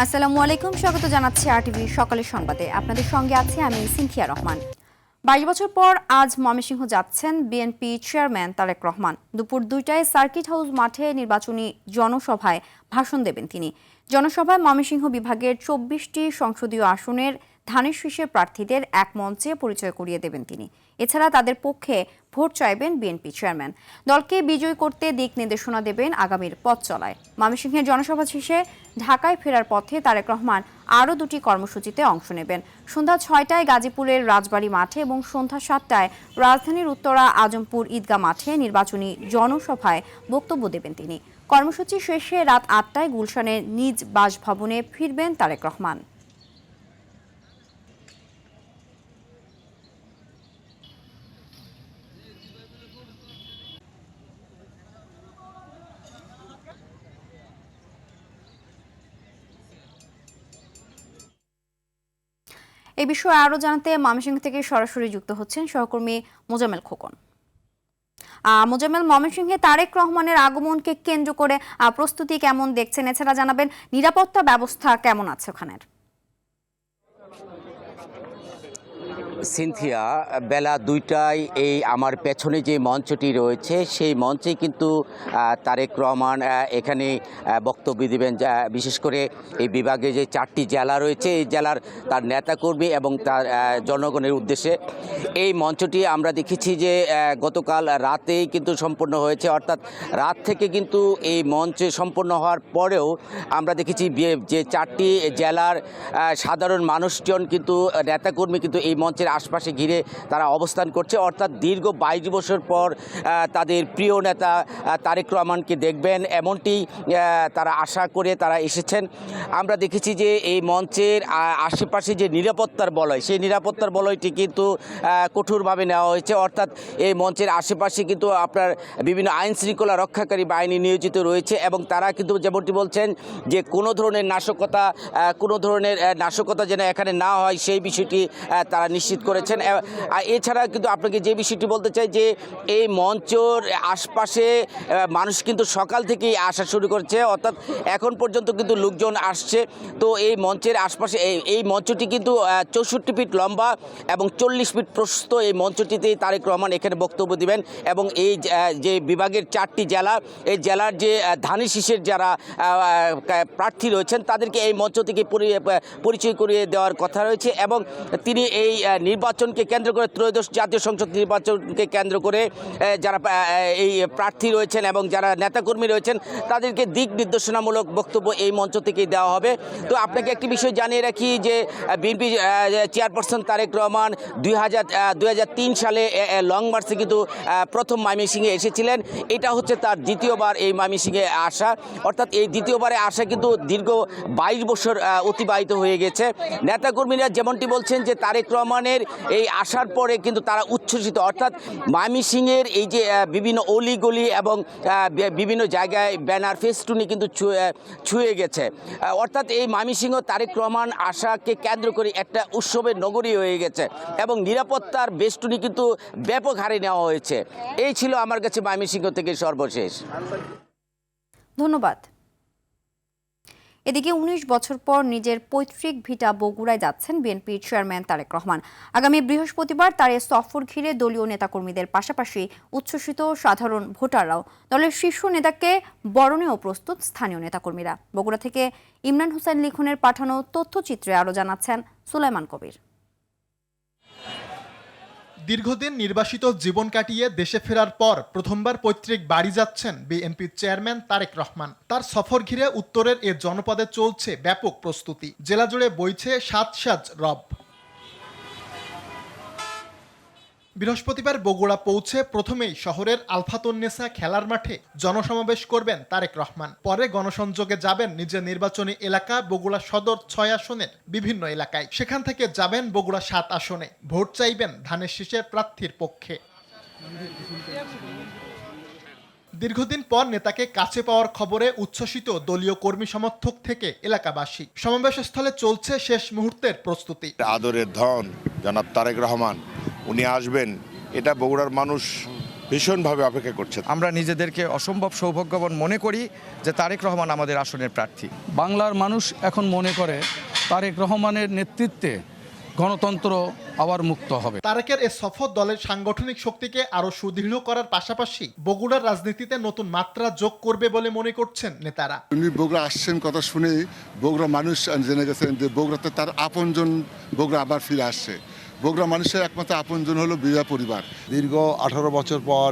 আসসালামু আলাইকুম, স্বাগত জানাচ্ছি আরটিভি সকালের সংবাদে। আপনাদের সঙ্গে আছি আমি সিনথিয়া রহমান। 22 বছর পর আজ ময়মনসিংহ যাচ্ছেন বিএনপি চেয়ারম্যান তারেক রহমান। দুপুর 2টায় সার্কিট হাউস মাঠে নির্বাচনী জনসভায় ভাষণ দেবেন তিনি। জনসভায় ময়মনসিংহ বিভাগের 24টি সংসদীয় আসনের ধানের শীষের প্রার্থীদের এক মঞ্চে পরিচয় করিয়ে দেবেন তিনি। এছাড়া তাদের পক্ষে ভোট চাইবেন বিএনপি চেয়ারম্যান। দলকে বিজয়ী করতে দিক নির্দেশনা দেবেন আগামীর পথ চলায়। ময়মনসিংহের জনসভা শেষে ঢাকায় ফেরার পথে তারেক রহমান আরও 2টি কর্মসূচিতে অংশ নেবেন। সন্ধ্যা 6টায় গাজীপুরের রাজবাড়ী মাঠে এবং সন্ধ্যা 7টায় রাজধানীর উত্তরা আজমপুর ঈদগাহ মাঠে নির্বাচনী জনসভায় বক্তব্য দেবেন তিনি। কর্মসূচি শেষে রাত 8টায় গুলশানের নিজ বাসভবনে ফিরবেন তারেক রহমান। এই বিষয়ে আরো জানাতে ময়মনসিংহ থেকে সরাসরি যুক্ত হচ্ছেন সহকর্মী মোজাম্মেল খোকন। মোজাম্মেল, ময়মনসিংহে তারেক রহমানের আগমনকে কেন্দ্র করে প্রস্তুতি কেমন দেখছেন? এছাড়া জানাবেন নিরাপত্তা ব্যবস্থা কেমন আছে ওখানের? সিনথিয়া, বেলা 2টায় এই আমার পেছনে যে মঞ্চটি রয়েছে সেই মঞ্চে কিন্তু তারেক রহমান এখানে বক্তব্য দেবেন। বিশেষ করে এই বিভাগে যে 4টি জেলা রয়েছে এই জেলার তার নেতাকর্মী এবং তার জনগণের উদ্দেশ্যে এই মঞ্চটি আমরা দেখেছি যে গতকাল রাতেই কিন্তু সম্পন্ন হয়েছে, অর্থাৎ রাত থেকে কিন্তু এই মঞ্চে সম্পন্ন হওয়ার পরেও আমরা দেখেছি যে 4টি জেলার সাধারণ মানুষজন কিন্তু নেতাকর্মী কিন্তু এই মঞ্চের আশপাশে ঘিরে তারা অবস্থান করছে, অর্থাৎ দীর্ঘ 22 বছর পর তাদের প্রিয় নেতা তারেক রহমানকে দেখবেন এমনটি তারা আশা করে তারা এসেছেন। আমরা দেখেছি যে এই মঞ্চের আশেপাশে যে নিরাপত্তার বলয় সেই নিরাপত্তার বলয়টি কিন্তু কঠোরভাবে নেওয়া হয়েছে, অর্থাৎ এই মঞ্চের আশেপাশে কিন্তু আপনার বিভিন্ন আইন শৃঙ্খলা রক্ষাকারী বাহিনী নিয়োজিত রয়েছে এবং তারা কিন্তু যেমনটি বলছেন যে কোনো ধরনের নাশকতা যেন এখানে না হয় সেই বিষয়টি তারা নিশ্চিত করেছেন। এছাড়া কিন্তু আপনাকে যে বিষয়টি বলতে চাই যে এই মঞ্চের আশপাশে মানুষ কিন্তু সকাল থেকেই আসা শুরু করেছে, অর্থাৎ এখন পর্যন্ত কিন্তু লোকজন আসছে। তো এই মঞ্চের আশপাশে এই মঞ্চটি কিন্তু 64 ফিট লম্বা এবং 40 ফিট প্রশস্ত। এই মঞ্চটিতেই তারেক রহমান এখানে বক্তব্য দিবেন এবং এই যে বিভাগের 4টি জেলা, এই জেলার যে ধানের শীষের যারা প্রার্থী রয়েছেন তাদেরকে এই মঞ্চ থেকে পরিচয় করিয়ে দেওয়ার কথা রয়েছে এবং তিনি এই নির্বাচনকে কেন্দ্র করে ত্রয়োদশ জাতীয় সংসদ নির্বাচনকে কেন্দ্র করে যারা এই প্রার্থী রয়েছেন এবং যারা নেতাকর্মী রয়েছেন তাদেরকে দিক নির্দেশনামূলক বক্তব্য এই মঞ্চ থেকেই দেওয়া হবে। তো আপনাকে একটি বিষয় জানিয়ে রাখি যে বিএনপি চেয়ারপারসন তারেক রহমান 2003 সালে লং মার্চে কিন্তু প্রথম ময়মনসিংহে এসেছিলেন। এটা হচ্ছে তার দ্বিতীয়বার এই ময়মনসিংহে আসা, অর্থাৎ এই দ্বিতীয়বারে আসা কিন্তু দীর্ঘ 22 বছর অতিবাহিত হয়ে গেছে। নেতাকর্মীরা যেমনটি বলছেন যে তারেক রহমানের এই আসার পরে কিন্তু তারা উচ্ছ্বসিত, অর্থাৎ ময়মনসিংহের এই যে বিভিন্ন অলিগলি এবং বিভিন্ন জায়গায় ব্যানার ফেস্টুনি কিন্তু ছুঁয়ে গেছে, অর্থাৎ এই ময়মনসিংহ তারেক রহমান আসাকে কেন্দ্র করে একটা উৎসবের নগরী হয়ে গেছে এবং নিরাপত্তার বেষ্টনী কিন্তু ব্যাপক হারে নেওয়া হয়েছে। এই ছিল আমার কাছে ময়মনসিংহ থেকে সর্বশেষ। ধন্যবাদ। এদিকে 19 বছর পর নিজের পৈতৃক ভিটা বগুড়ায় যাচ্ছেন বিএনপি চেয়ারম্যান তারেক রহমান। আগামী বৃহস্পতিবার তার এই সফর ঘিরে দলীয় নেতাকর্মীদের পাশাপাশি উচ্ছ্বসিত সাধারণ ভোটাররাও। দলের শীর্ষ নেতাকে বরণেও প্রস্তুত স্থানীয় নেতাকর্মীরা। বগুড়া থেকে ইমরান হোসেন লিখনের পাঠানো তথ্যচিত্রে আরও জানাচ্ছেন সুলাইমান কবির। দীর্ঘদিন নির্বাসিত জীবন কাটিয়ে দেশে ফেরার পর প্রথমবার পৈতৃক বাড়ি যাচ্ছেন বিএনপি চেয়ারম্যান তারেক রহমান। তার সফর ঘিরে উত্তরের এ জনপদে চলছে ব্যাপক প্রস্তুতি। জেলা জুড়ে বইছে সাজ রব। বৃহস্পতিবার বগুড়া পৌঁছে প্রথমেই শহরের আলফাতুন্নেসা খেলার মাঠে জনসমাবেশ করবেন তারেক রহমান। পরে গণসংযোগে যাবেন নিজের নির্বাচনী এলাকা বগুড়া সদর 6 আসনের বিভিন্ন এলাকায়। সেখান থেকে যাবেন বগুড়া 7 আসনে, ভোট চাইবেন ধানের শীষের প্রার্থীর পক্ষে। দীর্ঘদিন পর নেতাকে কাছে পাওয়ার খবরে উচ্ছ্বসিত দলীয় কর্মী সমর্থক থেকে এলাকাবাসী। সমাবেশস্থলে চলছে শেষ মুহূর্তের প্রস্তুতি। আদরের ধন জনাব তারেক রহমান উনি আসবেন, এটা বগুড়ার মানুষ ভীষণভাবে অপেক্ষা করছে। আমরা নিজেদেরকে অসম্ভব সৌভাগ্যবান মনে করি যে তারেক রহমান আমাদের আসনের প্রার্থী। বাংলার মানুষ এখন মনে করে তারেক রহমানের নেতৃত্বে গণতন্ত্র আবার মুক্ত হবে। তারেকের এই সফর দলের সাংগঠনিক শক্তিকে আরো সুদৃঢ় করার পাশাপাশি বগুড়ার রাজনীতিতে নতুন মাত্রা যোগ করবে বলে মনে করছেন নেতারা। উনি বগুড়া আসছেন কথা শুনেই বগুড়া মানুষ জেনে গেছেন যে বগুড়াতে তার আপনজন বগুড়া আবার ফিরে আসছে। বগুড়া মানুষের একমাত্র আপনজন হলো বিজয় পরিবার। দীর্ঘ 18 বছর পর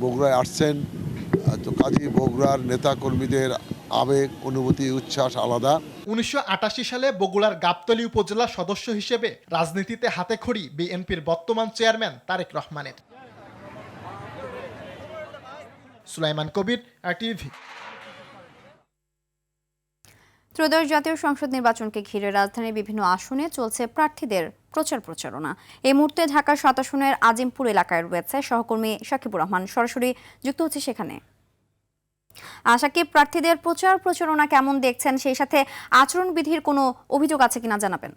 বগুড়ায় আসছেন, তো কাজী বগুড়ার নেতা কর্মীদের আবেগ, অনুভূতি, উচ্ছ্বাস আলাদা। 1988 সালে বগুড়ার গাবতলী উপজেলা সদস্য হিসেবে রাজনীতিতে হাতেখড়ি বিএনপির বর্তমান চেয়ারম্যান তারেক রহমানের। সুলাইমান কবির, RTV। ত্রয়োদশ জাতীয় সংসদ নির্বাচনকে ঘিরে রাজধানীর বিভিন্ন আসনে চলছে প্রার্থীদের প্রচারণা। এই মুহূর্তে ঢাকার 7 আসনের আজিমপুর এলাকায় রয়েছে সহকর্মী সাকিবুর রহমান, সরাসরি যুক্ত হচ্ছে সেখানে। সাকিব, প্রার্থীদের প্রচারণা কেমন দেখছেন, সেই সাথে আচরণবিধির কোনো অভিযোগ আছে কিনা জানাবেন।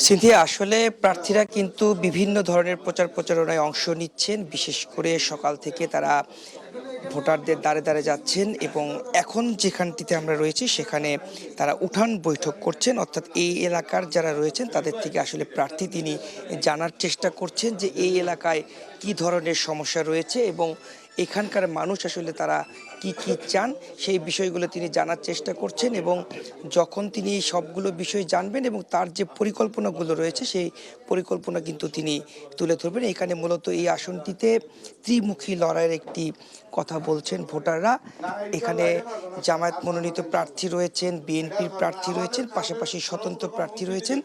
সিন্ধিয়া, আসলে প্রার্থীরা কিন্তু বিভিন্ন ধরনের প্রচারণায় অংশ নিচ্ছেন। বিশেষ করে সকাল থেকে তারা ভোটারদের দ্বারে দ্বারে যাচ্ছেন এবং এখন যেখানটিতে আমরা রয়েছি সেখানে তারা উঠান বৈঠক করছেন, অর্থাৎ এই এলাকার যারা রয়েছেন তাদের থেকে আসলে প্রার্থী তিনি জানার চেষ্টা করছেন যে এই এলাকায় কি ধরনের সমস্যা রয়েছে এবং এখানকার মানুষ আসলে তারা কি কি চান সেই বিষয়গুলো তিনি জানার চেষ্টা করছেন। এবং যখন তিনি সবগুলো বিষয় জানবেন এবং তার যে পরিকল্পনাগুলো রয়েছে সেই পরিকল্পনা কিন্তু তিনি তুলে ধরবেন। এখানে মূলত এই আসনটিতে ত্রিমুখী লড়াইয়ের একটি কথা বলছেন ভোটাররা। এখানে জামায়াত মনোনীত প্রার্থী রয়েছেন, বিএনপির প্রার্থী রয়েছেন, পাশাপাশি স্বতন্ত্র প্রার্থী রয়েছেন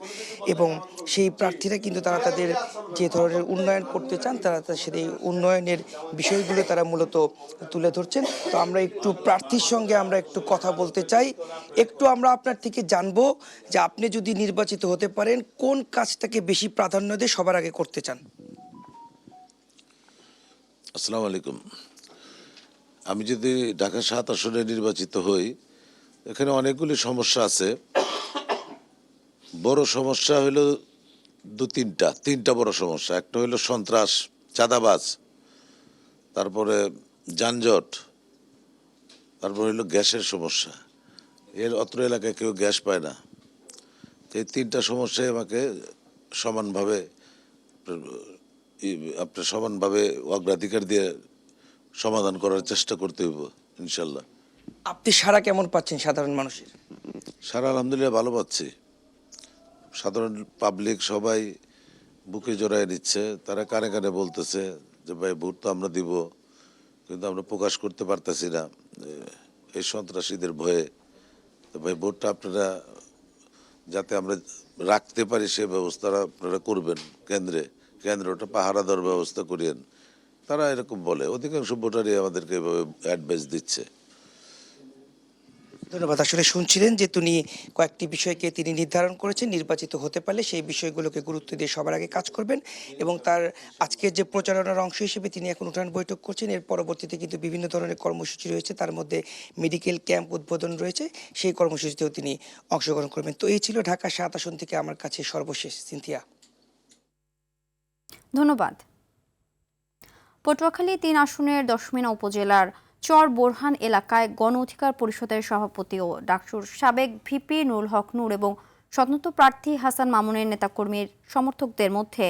এবং সেই প্রার্থীরা কিন্তু তারা তাদের যে ধরনের উন্নয়ন করতে চান তারা সেই উন্নয়নের বিষয়গুলো তারা মূলত তুলে ধরছেন। তো আমরা একটু প্রার্থীর সঙ্গে আমরা একটু কথা বলতে চাই। একটু আমরা আপনার থেকে জানবো যে আপনি যদি নির্বাচিত হতে পারেন কোন কাজটাকে বেশি প্রাধান্য দিয়ে সবার আগে করতে চান। আসসালামু আলাইকুম। আমি যদি ঢাকা 7 আসনে নির্বাচিত হই, এখানে অনেকগুলি সমস্যা আছে। বড় সমস্যা হলো তিনটা বড় সমস্যা। একটা হলো সন্ত্রাস, চাঁদাবাজ, তারপরে যানজট, তারপর হলো গ্যাসের সমস্যা। অত্র এলাকায় কেউ গ্যাস পায় না। এই তিনটা সমস্যায় আমাকে সমানভাবে অগ্রাধিকার দিয়ে সমাধান করার চেষ্টা করতে হইব ইনশাল্লাহ। আপনি সারা কেমন পাচ্ছেন সাধারণ মানুষের? সারা আলহামদুলিল্লাহ ভালো পাচ্ছি। সাধারণ পাবলিক সবাই বুকে জড়ায় নিচ্ছে। তারা কানে কানে বলতেছে যে ভাই ভোট তো আমরা দিব, কিন্তু আমরা প্রকাশ করতে পারতেছি না এই সন্ত্রাসীদের ভয়ে। তো ভাই ভোটটা আপনারা যাতে আমরা রাখতে পারি সে ব্যবস্থাটা আপনারা করবেন। কেন্দ্রটা পাহারা দেওয়ার ব্যবস্থা করিয়েন। তারা এরকম বলে। অধিকাংশ ভোটারই আমাদেরকে এভাবে অ্যাডভাইস দিচ্ছে। ধন্যবাদ। আসলে শুনছিলেন যে তিনি কয়েকটি বিষয়কে তিনি নির্ধারণ করেছেন, নির্বাচিত হতে পারলে সেই বিষয়গুলোকে গুরুত্ব দিয়ে সবার আগে কাজ করবেন এবং তার আজকের যে প্রচারণার অংশ হিসেবে তিনি এখন উঠান বৈঠক করছেন। এর পরবর্তীতে কিন্তু বিভিন্ন ধরনের কর্মসূচি রয়েছে, তার মধ্যে মেডিকেল ক্যাম্প উদ্বোধন রয়েছে, সেই কর্মসূচিতেও তিনি অংশগ্রহণ করবেন। তো এই ছিল ঢাকা 7 আসন থেকে আমার কাছে সর্বশেষ। সিনথিয়া, ধন্যবাদ। পটুয়াখালী 3 আসনের দশমিনা উপজেলার চর বোরহান এলাকায় গণ অধিকার পরিষদের সভাপতি ও ডাকসুর সাবেক ভিপি নুরুল হক নূর এবং স্বতন্ত্র প্রার্থী হাসান মামুনের নেতাকর্মীর সমর্থকদের মধ্যে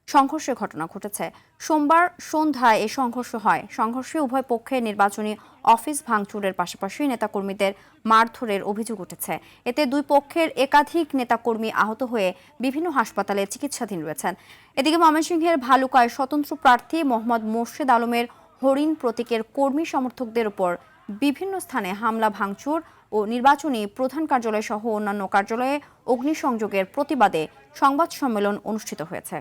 সংঘর্ষের ঘটনা ঘটেছে। সোমবার সন্ধ্যায় এই সংঘর্ষ হয়। সংঘর্ষে উভয় পক্ষের নির্বাচনী অফিস ভাঙচুরের পাশাপাশি নেতাকর্মীদের মারধরের অভিযোগ উঠেছে। এতে দুই পক্ষের একাধিক নেতাকর্মী আহত হয়ে বিভিন্ন হাসপাতালে চিকিৎসাধীন রয়েছেন। এদিকে ময়মনসিংহের ভালুকায় স্বতন্ত্র প্রার্থী মোহাম্মদ মোর্শেদ আলমের হরিণ প্রতীকের কর্মী সমর্থকদের উপর বিভিন্ন স্থানে হামলা ভাঙচুর ও নির্বাচনী প্রধান কার্যালয় সহ অন্যান্য কার্যালয়ে অগ্নিসংযোগের প্রতিবাদে সংবাদ সম্মেলন অনুষ্ঠিত হয়েছে।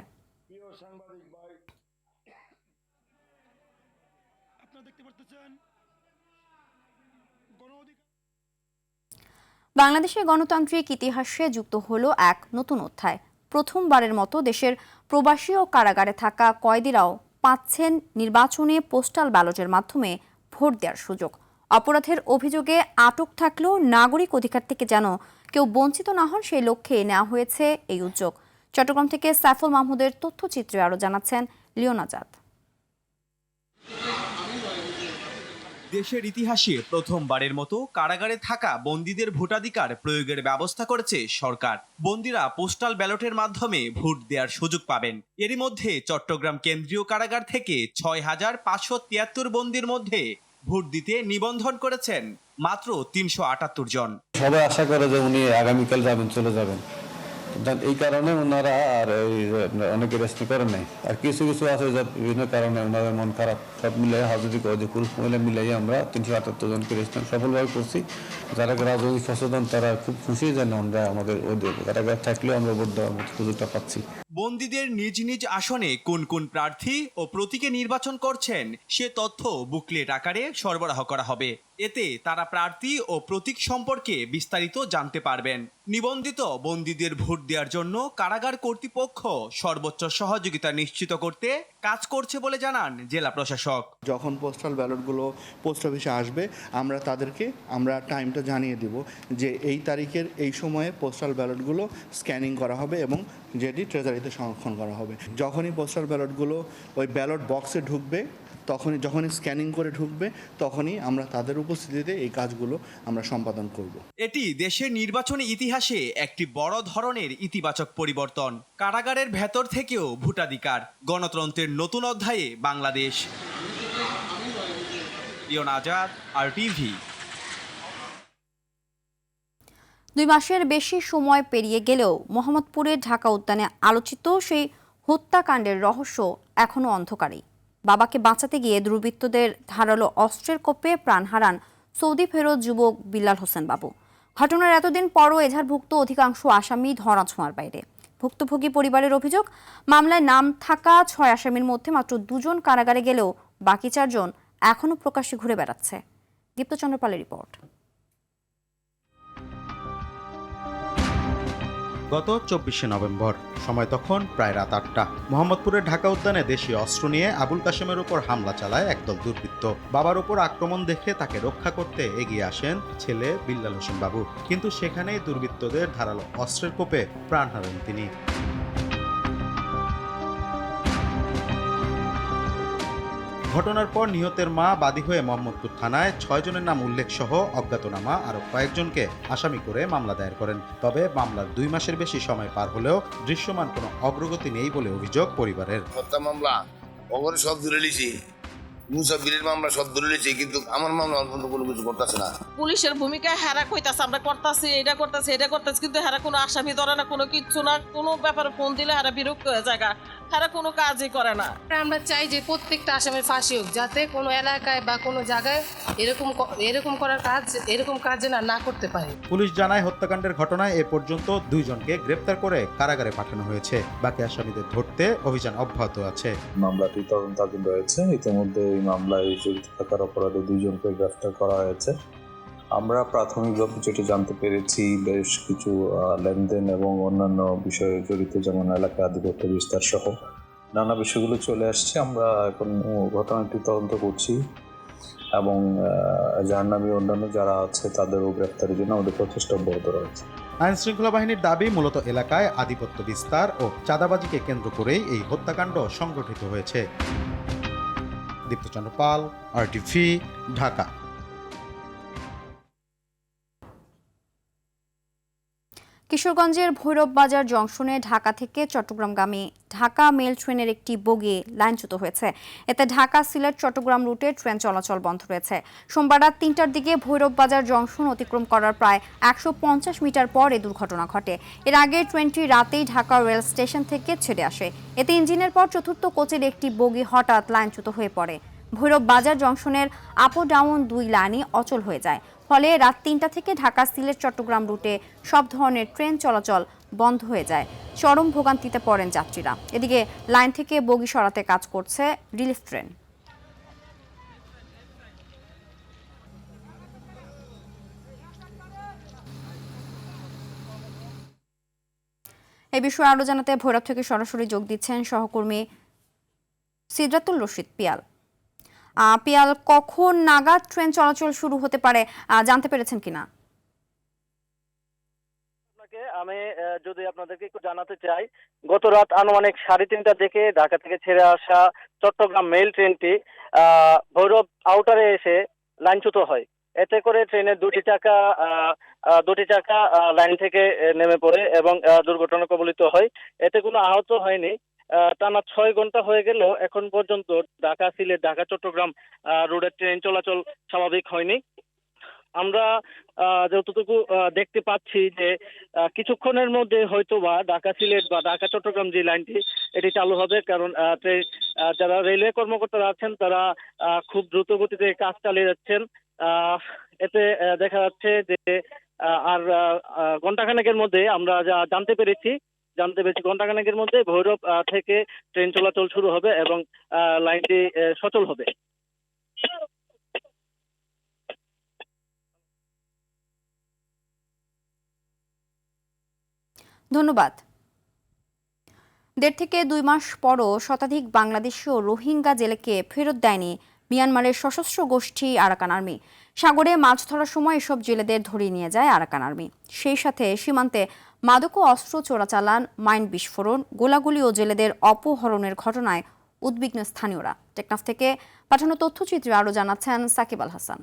বাংলাদেশের গণতান্ত্রিক ইতিহাসে যুক্ত হলো এক নতুন অধ্যায়। প্রথমবারের মতো দেশের প্রবাসী ও কারাগারে থাকা কয়েদিরাও পাচ্ছেন নির্বাচনে পোস্টাল ব্যালটের মাধ্যমে ভোট দেওয়ার সুযোগ। অপরাধের অভিযোগে আটক থাকলেও নাগরিক অধিকার থেকে যেন কেউ বঞ্চিত না হন সেই লক্ষ্যে নেওয়া হয়েছে এই উদ্যোগ। চট্টগ্রাম থেকে সাইফুল মাহমুদের তথ্যচিত্রে আরও জানাচ্ছেন লিওন আজাদ। দেশের ইতিহাসে প্রথমবারের মতো কারাগারে থাকা বন্দীদের ভোটাধিকার প্রয়োগের ব্যবস্থা করেছে সরকার। বন্দীরা পোস্টাল ব্যালটের মাধ্যমে ভোট দেওয়ার সুযোগ পাবেন। এরই মধ্যে চট্টগ্রাম কেন্দ্রীয় কারাগার থেকে ৬,৫৭৩ বন্দীর মধ্যে ভোট দিতে নিবন্ধন করেছেন মাত্র ৩৭৮ জন। সবাই আশা করে যে উনি আগামীকাল যাবেন, চলে যাবেন, এই কারণে ওনারা আর অনেকে রেস্ট করেন নাই। আর কিছু কিছু আছে যে বিভিন্ন কারণে ওনাদের মন খারাপ, সব মিলে হাজুরি করে যে পুরুষ মহিলা মিলাই আমরা ৩৭৮ জনকে রেস্ট সফলভাবে করছি। যারা রাজনৈতিক সচেতন তারা খুব খুশি যেন আমরা আমাদের কারাগার থাকলেও আমরা ভোট দেওয়ার মতো সুযোগটা পাচ্ছি। বন্দীদের নিজ নিজ আসনে কোন কোন প্রার্থী ও প্রতীকে নির্বাচন করছেন সে তথ্য বুকলেট আকারে সরবরাহ করা হবে। এতে তারা প্রার্থী ও প্রতীক সম্পর্কে বিস্তারিত জানতে পারবেন। নিবন্ধিত বন্দীদের ভোট দেওয়ার জন্য কারাগার কর্তৃপক্ষ সর্বোচ্চ সহযোগিতা নিশ্চিত করতে কাজ করছে বলে জানান জেলা প্রশাসক। যখন পোস্টাল ব্যালটগুলো পোস্ট অফিসে আসবে আমরা তাদেরকে টাইমটা জানিয়ে দিব যে এই তারিখের এই সময়ে পোস্টাল ব্যালটগুলো স্ক্যানিং করা হবে এবং যেটি ট্রেজারিতে সংরক্ষণ করা হবে। যখনই পোস্টাল ব্যালটগুলো ওই ব্যালট বক্সে ঢুকবে যখনই স্ক্যানিং করে ঢুকবে তখনই আমরা তাদের উপস্থিতিতে এই কাজগুলো আমরা সম্পাদন করব। এটি দেশের নির্বাচনী ইতিহাসে একটি বড় ধরনের ইতিবাচক পরিবর্তন। কারাগারের ভেতর থেকেও ভোটাধিকার, গণতন্ত্রের নতুন অধ্যায়ে বাংলাদেশ। Leone Azad, RTV। 2 মাসের বেশি সময় পেরিয়ে গেলেও মোহাম্মদপুরের ঢাকা উদ্যানে আলোচিত সেই হত্যাকাণ্ডের রহস্য এখনো অন্ধকারেই। বাবাকে বাঁচাতে গিয়ে দুর্বৃত্তদের ধারালো অস্ত্রের কোপে প্রাণ হারান সৌদি ফেরত যুবক বিল্লাল হোসেন বাবু। ঘটনার এতদিন পরও এজাহারভুক্ত অধিকাংশ আসামি ধরাছোঁয়ার বাইরে। ভুক্তভোগী পরিবারের অভিযোগ, মামলায় নাম থাকা 6 আসামির মধ্যে মাত্র 2 জন কারাগারে গেলেও বাকি 4 জন এখনও প্রকাশ্যে ঘুরে বেড়াচ্ছে। দীপ্তচন্দ্র পালের রিপোর্ট। গত 24শে নভেম্বর, সময় তখন প্রায় রাত 8টা। মোহাম্মদপুরের ঢাকা উদ্যানে দেশীয় অস্ত্র নিয়ে আবুল কাশেমের উপর হামলা চালায় একদল দুর্বৃত্ত। বাবার উপর আক্রমণ দেখে তাকে রক্ষা করতে এগিয়ে আসেন ছেলে বিল্লাল হোসেন বাবু, কিন্তু সেখানেই দুর্বৃত্তদের ধারালো অস্ত্রের কোপে প্রাণ হারান তিনি। ঘটনার পর নিহতের মা বাদী হয়ে মোহাম্মদপুর থানায় 6 জনের নাম উল্লেখ সহ অজ্ঞাতনামা আরো কয়েকজনকে আসামি করে মামলা দায়ের করেন। তবে মামলার 2 মাসের বেশি সময় পার হলেও দৃশ্যমান কোনো অগ্রগতি নেই বলে অভিযোগ পরিবারের। হত্যা মামলা অগরে সব ধরে লিছি, মুসাফিরের মামলা সব ধরে লিছি, কিন্তু আমার মামলা কোনো কিছু করতেছে না। পুলিশের ভূমিকা হেরা কইতাছে আমরা করতেছি, এটা করতেছি, কিন্তু হেরা কোনো আসামি ধরে না, কোনো কিচ্ছু না। কোনো ব্যাপারে ফোন দিলে হেরা বিরক্ত হয়ে যায়, হেরা কোনো কাজই করে না। আমরা চাই যে প্রত্যেকটা আসামির ফাঁসি হোক, যাতে কোনো এলাকায় বা কোনো জায়গায় এরকম কাজ না করতে পারে। পুলিশ জানায় হত্যাকাণ্ডের ঘটনায় এ পর্যন্ত 2 জনকে গ্রেপ্তার করে কারাগারে পাঠানো হয়েছে। বাকি আসামিদের ধরতে অভিযান অব্যাহত আছে। মামলাটি তদন্তাধীন রয়েছে। ইতিমধ্যে এই মামলায় জড়িত থাকার অপরাধে 2 জনকে গ্রেফতার করা হয়েছে। আমরা প্রাথমিকভাবে যেটি জানতে পেরেছি, বেশ কিছু লেনদেন এবং অন্যান্য বিষয়ে জড়িত, যেমন এলাকা আধিপত্য বিস্তার সহ নানা বিষয়গুলো চলে আসছে। আমরা এখন ঘটনাটি তদন্ত করছি এবং যার নামে অন্যান্য যারা আছে তাদেরও গ্রেফতারের জন্য আমাদের প্রচেষ্টা অব্যাহত রয়েছে। আইন শৃঙ্খলা বাহিনীর দাবি, মূলত এলাকায় আধিপত্য বিস্তার ও চাঁদাবাজিকে কেন্দ্র করেই এই হত্যাকাণ্ড সংঘটিত হয়েছে। দীপ্তচন্দ্র পাল, RTV, ঢাকা। কিশোরগঞ্জের ভৈরব বাজার জংশনে ঢাকা থেকে চট্টগ্রামগামী ঢাকা মেল ট্রেনের একটি বগি লাইনচ্যুত হয়েছে। এতে ঢাকা সিলেট চট্টগ্রাম রুটে ট্রেন চলাচল বন্ধ রয়েছে। সোমবার রাত 3টার দিকে ভৈরব বাজার জংশন অতিক্রম করার প্রায় 150 মিটার পর এই দুর্ঘটনা ঘটে। এর আগে ট্রেনটি রাতেই ঢাকা রেল স্টেশন থেকে ছেড়ে আসে। এতে ইঞ্জিনের পর চতুর্থ কোচের একটি বগি হঠাৎ লাইনচ্যুত হয়ে পড়ে। ভৈরব বাজার জংশনের আপ ও ডাউন 2 লাইনই অচল হয়ে যায়। ফলে রাত 3টা থেকে ঢাকা সিলেট চট্টগ্রাম রুটে সব ধরনের ট্রেন চলাচল বন্ধ হয়ে যায়। চরম ভোগান্তিতে পড়েন যাত্রীরা। এদিকে লাইন থেকে বগি সরাতে কাজ করছে রিলিফ ট্রেন। এ বিষয়ে আরো জানাতে ভৈরব থেকে সরাসরি যোগ দিচ্ছেন সহকর্মী সিদ্রাতুল রশিদ পিয়াল। পিয়াল, কখন নাগাদ ট্রেন চলাচল শুরু হতে পারে জানতে পেরেছেন কিনা? আমি যদি আপনাদেরকে একটু জানাতে চাই, গত রাত আনুমানিক 3:30টার দিকে ঢাকা থেকে ছেড়ে আসা চট্টগ্রাম মেল ট্রেনটি ভৈরব আউটারে এসে লাইনচ্যুত হয়। এতে করে ট্রেনের দুটি চাকা লাইন থেকে নেমে পড়ে এবং দুর্ঘটনা কবলিত হয়। এতে কোনো আহত হয়নি। টানা 6 ঘন্টা হয়ে গেল এখন পর্যন্ত ঢাকা সিলেট ঢাকা চট্টগ্রাম রোডের ট্রেন চলাচল স্বাভাবিক হয়নি। আমরা যতটুকু দেখতে পাচ্ছি যে কিছুক্ষণের মধ্যে হয়তোবা ঢাকা সিলেট বা ঢাকা চট্টগ্রাম যে লাইনটি এটি চালু হবে, কারণ যারা রেলওয়ে কর্মকর্তারা আছেন তারা খুব দ্রুত গতিতে কাজ চালিয়ে যাচ্ছেন। এতে দেখা যাচ্ছে যে আর ঘন্টাখানেকের মধ্যে আমরা যা জানতে পেরেছি ঘন্টাখানেকের মধ্যে ভৈরব থেকে ট্রেন চলাচল শুরু হবে এবং লাইনটি সচল হবে। ধন্যবাদ। 1.5 থেকে 2 মাস পরও শতাধিক বাংলাদেশি ও রোহিঙ্গা জেলেকে ফেরত দেয়নি মিয়ানমারের সশস্ত্র গোষ্ঠী আরাকান আর্মি। সাগরে মাছ ধরার সময় এসব জেলেদের ধরিয়ে নিয়ে যায় আরাকান আর্মি। সেই সাথে সীমান্তে মাদক ও অস্ত্র চোরাচালান, মাইন বিস্ফোরণ, গোলাগুলি ও জেলেদের অপহরণের ঘটনায় উদ্বিগ্ন স্থানীয়রা। টেকনাফ থেকে পাঠানো তথ্যচিত্রে আরও জানাচ্ছেন সাকিব আল হাসান।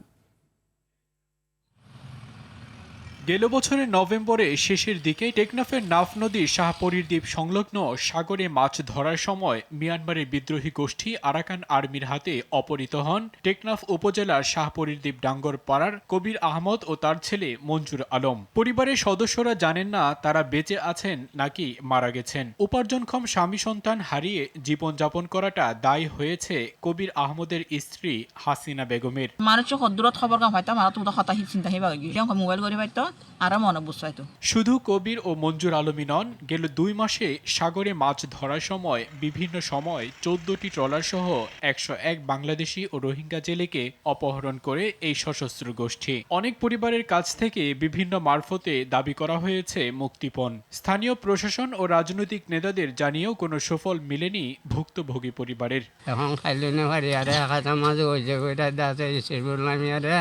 গেল বছরের নভেম্বরে শেষের দিকে টেকনাফের নাফ নদীর শাহপরীর দ্বীপ সংলগ্ন সাগরে মাছ ধরার সময় মিয়ানমারের বিদ্রোহী গোষ্ঠী আরাকান আর্মির হাতে অপহৃত হন টেকনাফ উপজেলার শাহপরীর দ্বীপ ডাঙ্গর পাড়ার কবির আহমদ ও তার ছেলে মঞ্জুর আলম। পরিবারের সদস্যরা জানেন না তারা বেঁচে আছেন নাকি মারা গেছেন। উপার্জনক্ষম স্বামী সন্তান হারিয়ে জীবনযাপন করাটা দায়ী হয়েছে কবির আহমদের স্ত্রী হাসিনা বেগমের। শুধু কবির ও মঞ্জুর আলমই নন, গেল 2 মাসে সাগরে মাছ ধরার সময় বিভিন্ন সময় 14টি ট্রলার সহ 101 বাংলাদেশি ও রোহিঙ্গা জেলেকে অপহরণ করে এই সশস্ত্র গোষ্ঠী। অনেক পরিবারের কাছ থেকে বিভিন্ন মারফতে দাবি করা হয়েছে মুক্তিপণ। স্থানীয় প্রশাসন ও রাজনৈতিক নেতাদের জানিয়েও কোনো সুফল মিলেনি ভুক্তভোগী পরিবারের। এখন খাইলে না পারি আরে খাতা মাঝে ওই যে ওইটা দাঁতে এসে বললাম আরে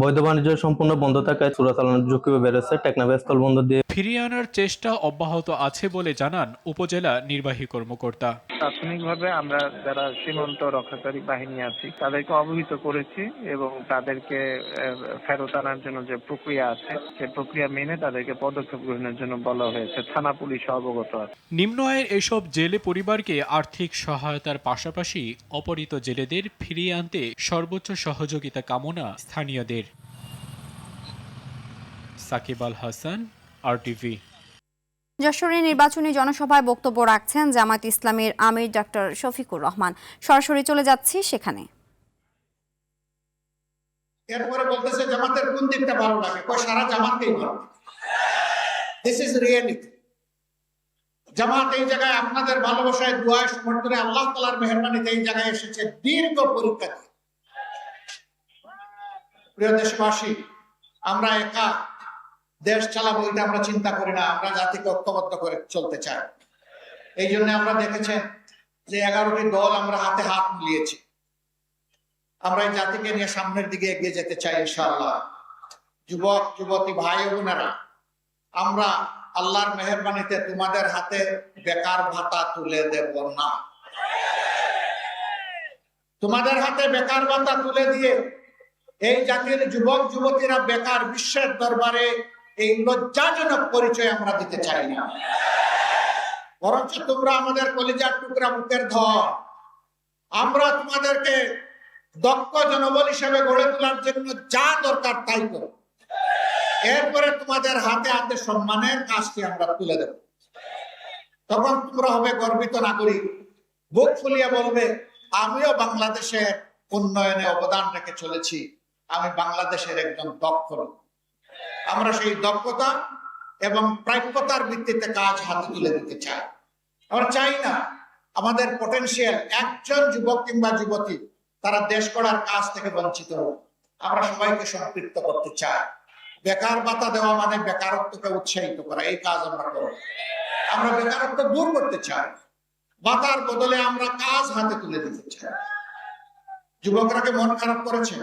বৈধ বাণিজ্য সম্পূর্ণ বন্ধ থাকায় চোরাচালানের ঝুঁকি বেড়েছে। টেকনাফ স্থলবন্দর দিয়ে ফিরিয়ে আনার চেষ্টা অব্যাহত আছে বলে জানান উপজেলা নির্বাহী কর্মকর্তা। প্রাথমিকভাবে আমরা যারা সীমান্ত রক্ষাকারী বাহিনী আছি তাদেরকে অবহিত করেছি এবং তাদেরকে ফেরত আনার জন্য যে প্রক্রিয়া আছে সেই প্রক্রিয়া মেনে তাদেরকে পদক্ষেপ গ্রহণের জন্য বলা হয়েছে। থানা পুলিশ অবগত আছে। নিম্ন আয়ের এসব জেলে পরিবারকে আর্থিক সহায়তার পাশাপাশি অপহৃত জেলেদের ফিরিয়ে আনতে সর্বোচ্চ সহযোগিতা কামনা স্থানীয়দের। সাকিব আল হাসান, RTV। যশোরে নির্বাচনী জনসভায় বক্তব্য রাখছেন জামায়াত ইসলামীর আমির ডক্টর শফিকুর রহমান। সরাসরি চলে যাচ্ছি সেখানে। এরপরে বলতেছে জামাতের কোন দিকটা ভালো লাগে, সারা জামাতকেই ভালো লাগে। This is reality. জামাত এই জায়গায় আপনাদের ভালোবাসায়, দোয়ায়, সমর্থনে, আল্লাহ তাআলার মেহেরবানিতে এই জায়গায় এসেছে দীর্ঘ পরীক্ষা দিয়ে। প্রিয় দেশবাসী, আমরা একা দেশ চালাবো এটা আমরা চিন্তা করি না, আমরা জাতিকে ঐক্যবদ্ধ করে চলতে চাই। এই জন্য আমরা দেখেছেন যে 11টি দল আমরা হাতে হাত মিলিয়েছি। আমরা এই জাতিকে নিয়ে সামনের দিকে এগিয়ে যেতে চাই ইনশাআল্লাহ। যুবক যুবতী ভাই বোনেরা, আমরা আল্লাহর মেহেরবানিতে তোমাদের হাতে বেকার ভাতা তুলে দেব না। তোমাদের হাতে বেকার ভাতা তুলে দিয়ে এই জাতির যুবক যুবতীরা বেকার বিশ্বের দরবারে এই লজ্জাজনক পরিচয় আমরা দিতে চাই না। বরঞ্চ তোমরা আমাদের কলিজার টুকরা, মুখের ধন। আমরা তোমাদেরকে দক্ষ জনবল হিসেবে গড়ে তোলার জন্য যা দরকার তাই করো। এরপরে তোমাদের হাতে হাতে সম্মানের কাজটি আমরা তুলে দেব। তখন তোমরা হবে গর্বিত নাগরিক, বুক ফুলিয়ে বলবে আমিও বাংলাদেশের উন্নয়নে অবদান রেখে চলেছি, আমি বাংলাদেশের একজন দক্ষ লোক। আমরা সেই দক্ষতা এবং প্রাপ্যতার ভিত্তিতে কাজ হাতে তুলে দিতে চাই। আমরা চাই না আমাদের পটেনশিয়াল একজন যুবক কিংবা যুবতী তারা দেশ গড়ার কাজ থেকে বঞ্চিত হোক। আমরা সবাইকে সম্পৃক্ত করতে চাই। বেকার ভাতা দেওয়া মানে বেকারত্বকে উৎসাহিত করা, এই কাজ আমরা করব। আমরা বেকারত্ব দূর করতে চাই, ভাতার বদলে আমরা কাজ হাতে তুলে দিতে চাই। যুবকরা কি মন খারাপ করেছে?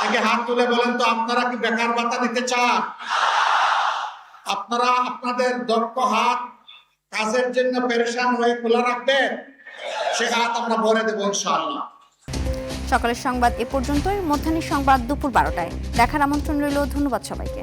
আগে হাত তুলে বলেন তো, আপনারা কি বেকার ভাতা দিতে চান? আপনারা আপনাদের দক্ষ হাত কাজের জন্য পেরেশান হয়ে খোলা রাখবেন, সে হাত আমরা ভরে দেবো ইনশাআল্লাহ। সকালের সংবাদ এ পর্যন্তই। মধ্যাহ্নের সংবাদ দুপুর 12টায় দেখার আমন্ত্রণ রইল। ধন্যবাদ সবাইকে।